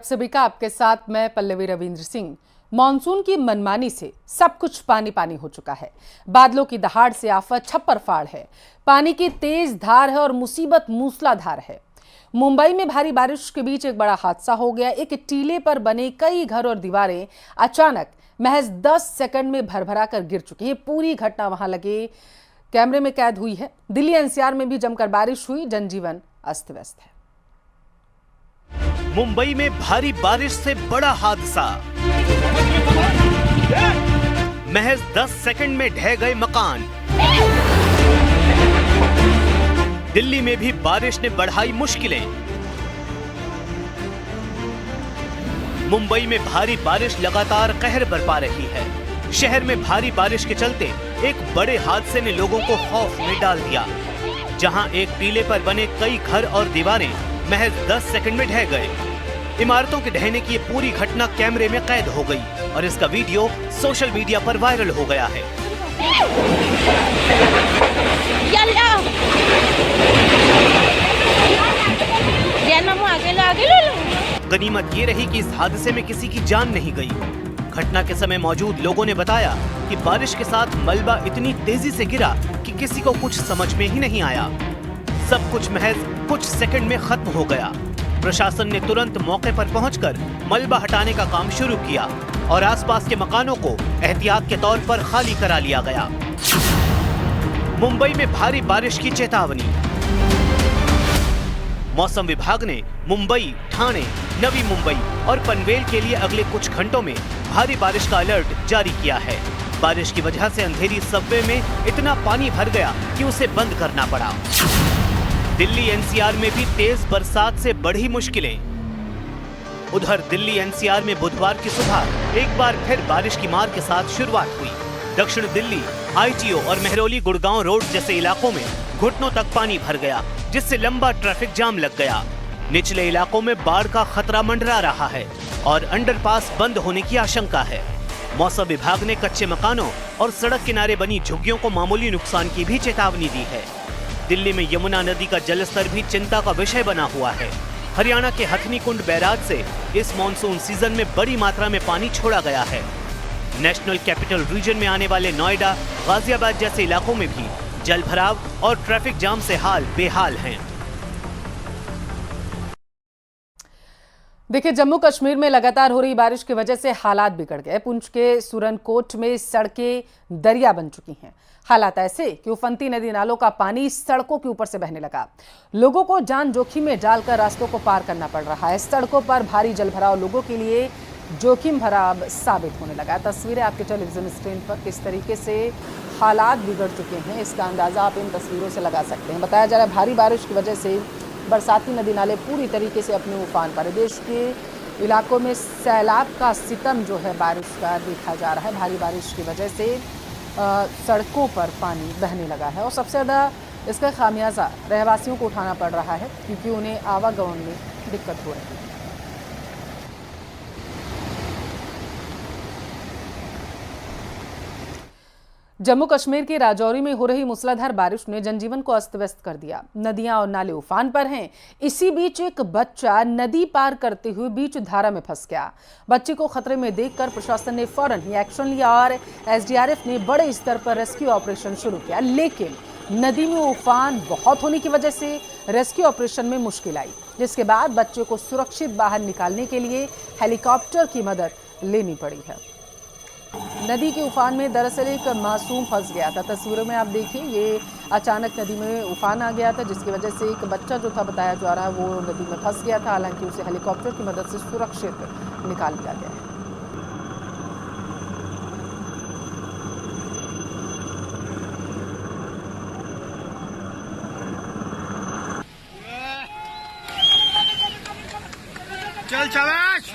सभी का आपके साथ मैं पल्लवी रविंद्र सिंह। मॉनसून की मनमानी से सब कुछ पानी पानी हो चुका है। बादलों की दहाड़ से आफत छप्पर फाड़ है, पानी की तेज धार है और मुसीबत मूसलाधार है। मुंबई में भारी बारिश के बीच एक बड़ा हादसा हो गया। एक टीले पर बने कई घर और दीवारें अचानक महज 10 सेकंड में भरभरा कर गिर चुकी हैं। पूरी घटना वहां लगे कैमरे में कैद हुई है। दिल्ली एनसीआर में भी जमकर बारिश हुई, जनजीवन अस्त व्यस्त है। मुंबई में भारी बारिश से बड़ा हादसा, महज 10 सेकंड में ढह गए मकान। दिल्ली में भी बारिश ने बढ़ाई मुश्किलें। मुंबई में भारी बारिश लगातार कहर बरपा रही है। शहर में भारी बारिश के चलते एक बड़े हादसे ने लोगों को खौफ में डाल दिया। जहां एक टीले पर बने कई घर और दीवारें महज 10 सेकंड में ढह गए। इमारतों के ढहने की ये पूरी घटना कैमरे में कैद हो गई और इसका वीडियो सोशल मीडिया पर वायरल हो गया है। गनीमत ये रही कि इस हादसे में किसी की जान नहीं गई। घटना के समय मौजूद लोगों ने बताया कि बारिश के साथ मलबा इतनी तेजी से गिरा कि किसी को कुछ समझ में ही नहीं आया। सब कुछ महज कुछ सेकंड में खत्म हो गया। प्रशासन ने तुरंत मौके पर पहुंचकर मलबा हटाने का काम शुरू किया और आसपास के मकानों को एहतियात के तौर पर खाली करा लिया गया। मुंबई में भारी बारिश की चेतावनी। मौसम विभाग ने मुंबई, ठाणे, नवी मुंबई और पनवेल के लिए अगले कुछ घंटों में भारी बारिश का अलर्ट जारी किया है। बारिश की वजह से अंधेरी सबवे में इतना पानी भर गया कि उसे बंद करना पड़ा। दिल्ली एनसीआर में भी तेज बरसात से बढ़ी मुश्किलें। उधर दिल्ली एनसीआर में बुधवार की सुबह एक बार फिर बारिश की मार के साथ शुरुआत हुई। दक्षिण दिल्ली, आईटीओ और मेहरौली गुड़गांव रोड जैसे इलाकों में घुटनों तक पानी भर गया, जिससे लंबा ट्रैफिक जाम लग गया। निचले इलाकों में बाढ़ का खतरा मंडरा रहा है और अंडरपास बंद होने की आशंका है। मौसम विभाग ने कच्चे मकानों और सड़क किनारे बनी झुग्गियों को मामूली नुकसान की भी चेतावनी दी है। दिल्ली में यमुना नदी का जलस्तर भी चिंता का विषय बना हुआ है। हरियाणा के हथनी कुंड बैराज से इस मॉनसून सीजन में बड़ी मात्रा में पानी छोड़ा गया है। नेशनल कैपिटल रीजन में आने वाले नोएडा, गाजियाबाद जैसे इलाकों में भी जल भराव और ट्रैफिक जाम से हाल बेहाल हैं। देखिए, जम्मू कश्मीर में लगातार हो रही बारिश की वजह से हालात बिगड़ गए। पुंछ के सुरनकोट में सड़कें दरिया बन चुकी हैं। हालात ऐसे कि उफनती नदी नालों का पानी सड़कों के ऊपर से बहने लगा। लोगों को जान जोखिम में डालकर रास्तों को पार करना पड़ रहा है। सड़कों पर भारी जलभराव लोगों के लिए जोखिम भरा साबित होने लगा। तस्वीरें आपके टेलीविजन स्क्रीन पर किस तरीके से हालात बिगड़ चुके हैं, इसका अंदाजा आप इन तस्वीरों से लगा सकते हैं। बताया जा रहा है भारी बारिश की वजह से बरसाती नदी नाले पूरी तरीके से अपने उफान पर। देश के इलाकों में सैलाब का सितम जो है बारिश का देखा जा रहा है। भारी बारिश की वजह से सड़कों पर पानी बहने लगा है और सबसे ज़्यादा इसका खामियाजा रहवासियों को उठाना पड़ रहा है, क्योंकि उन्हें आवागमन में दिक्कत हो रही है। जम्मू कश्मीर के राजौरी में हो रही मूसलाधार बारिश ने जनजीवन को अस्त व्यस्त कर दिया। नदियां और नाले उफान पर हैं। इसी बीच एक बच्चा नदी पार करते हुए बीच धारा में फंस गया। बच्चे को खतरे में देखकर प्रशासन ने फौरन ही एक्शन लिया और एसडीआरएफ ने बड़े स्तर पर रेस्क्यू ऑपरेशन शुरू किया। लेकिन नदी में उफान बहुत होने की वजह से रेस्क्यू ऑपरेशन में मुश्किल आई, जिसके बाद बच्चे को सुरक्षित बाहर निकालने के लिए हेलीकॉप्टर की मदद लेनी पड़ी है। नदी के उफान में दरअसल एक मासूम फंस गया था। तस्वीरों में आप देखिए, ये अचानक नदी में उफान आ गया था, जिसकी वजह से एक बच्चा जो था बताया जा रहा है वो नदी में फंस गया था। हालांकि उसे हेलीकॉप्टर की मदद से सुरक्षित निकाल लिया गया है। चल शाबाश।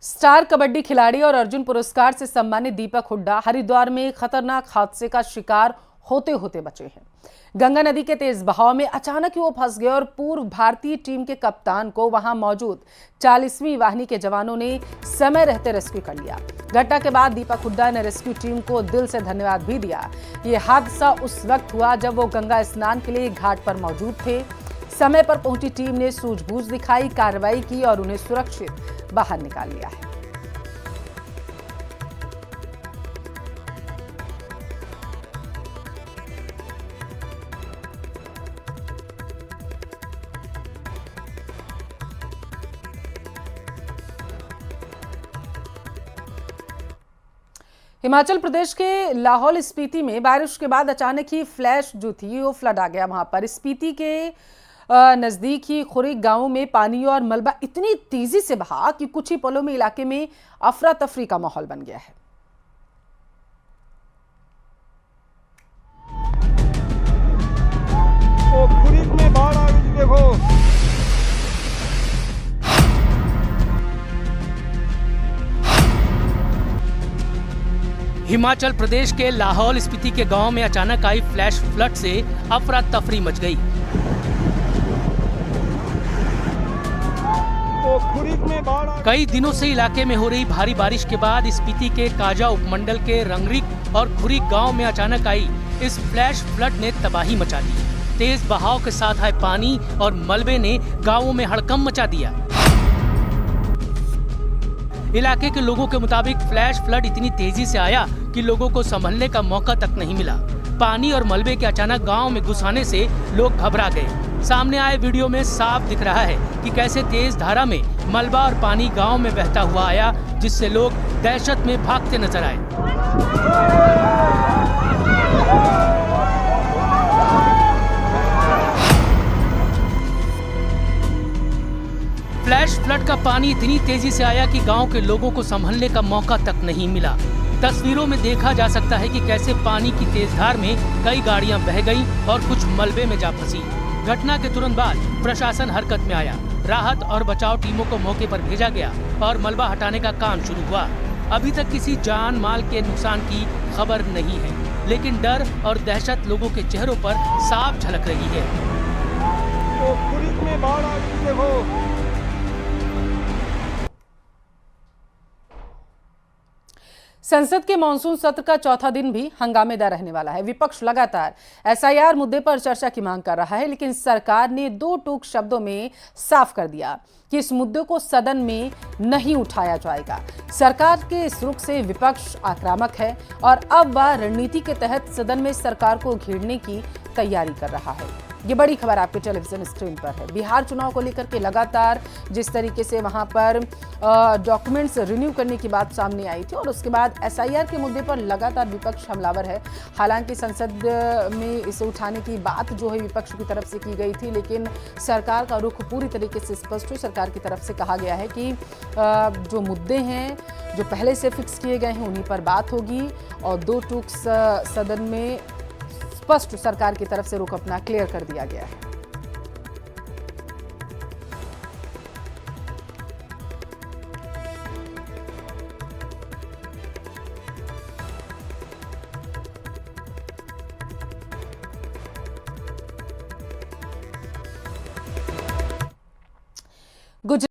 स्टार कबड्डी खिलाड़ी और अर्जुन पुरस्कार से सम्मानित दीपक हुड्डा हरिद्वार में खतरनाक हादसे का शिकार होते होते बचे हैं। गंगा नदी के तेज बहाव में अचानक ही वो फंस गए और पूर्व भारतीय टीम के कप्तान को वहां मौजूद 40वीं वाहिनी के जवानों ने समय रहते रेस्क्यू कर लिया। घटना के बाद दीपक हुड्डा ने रेस्क्यू टीम को दिल से धन्यवाद भी दिया। ये हादसा उस वक्त हुआ जब वो गंगा स्नान के लिए घाट पर मौजूद थे। समय पर पहुंची टीम ने सूझबूझ दिखाई, कार्रवाई की और उन्हें सुरक्षित बाहर निकाल लिया है। हिमाचल प्रदेश के लाहौल स्पीति में बारिश के बाद अचानक ही फ्लैश जो थी वो फ्लड आ गया। वहां पर स्पीति के नजदीक ही खुरीक गांव में पानी और मलबा इतनी तेजी से बहा कि कुछ ही पलों में इलाके में अफरा तफरी का माहौल बन गया है। ओ खुरीक में बाढ़ आ गई, देखो। हिमाचल प्रदेश के लाहौल स्पीति के गांव में अचानक आई फ्लैश फ्लड से अफरा तफरी मच गई। कई दिनों से इलाके में हो रही भारी बारिश के बाद स्पीति के काजा उपमंडल के रंगरिक और खुरीक गांव में अचानक आई इस फ्लैश फ्लड ने तबाही मचा दी। तेज बहाव के साथ आए पानी और मलबे ने गांवों में हड़कंप मचा दिया। इलाके के लोगों के मुताबिक फ्लैश फ्लड इतनी तेजी से आया कि लोगों को संभलने का मौका तक नहीं मिला। पानी और मलबे के अचानक गांव में घुस आने से लोग घबरा गए। सामने आए वीडियो में साफ दिख रहा है कि कैसे तेज धारा में मलबा और पानी गांव में बहता हुआ आया, जिससे लोग दहशत में भागते नजर आए। फ्लैश फ्लड का पानी इतनी तेजी से आया कि गांव के लोगों को संभलने का मौका तक नहीं मिला। तस्वीरों में देखा जा सकता है कि कैसे पानी की तेज धार में कई गाड़ियां बह गईं और कुछ मलबे में जा फंसी। घटना के तुरंत बाद प्रशासन हरकत में आया। राहत और बचाव टीमों को मौके पर भेजा गया और मलबा हटाने का काम शुरू हुआ। अभी तक किसी जान माल के नुकसान की खबर नहीं है, लेकिन डर और दहशत लोगों के चेहरों पर साफ झलक रही है। तो खुरीक में बाढ़ आ गई, देखो। संसद के मानसून सत्र का चौथा दिन भी हंगामेदार रहने वाला है। विपक्ष लगातार एसआईआर मुद्दे पर चर्चा की मांग कर रहा है, लेकिन सरकार ने दो टूक शब्दों में साफ कर दिया कि इस मुद्दे को सदन में नहीं उठाया जाएगा। सरकार के इस रुख से विपक्ष आक्रामक है और अब वह रणनीति के तहत सदन में सरकार को घेरने की तैयारी कर रहा है। ये बड़ी खबर आपके टेलीविजन स्क्रीन पर है। बिहार चुनाव को लेकर के लगातार जिस तरीके से वहां पर डॉक्यूमेंट्स रिन्यू करने की बात सामने आई थी और उसके बाद एसआईआर के मुद्दे पर लगातार विपक्ष हमलावर है। हालांकि संसद में इसे उठाने की बात जो है विपक्ष की तरफ से की गई थी, लेकिन सरकार का रुख पूरी तरीके से स्पष्ट है। सरकार की तरफ से कहा गया है कि जो मुद्दे हैं जो पहले से फिक्स किए गए हैं उन्हीं पर बात होगी और दो टूक सदन में स्पष्ट सरकार की तरफ से रुख अपना क्लियर कर दिया गया है।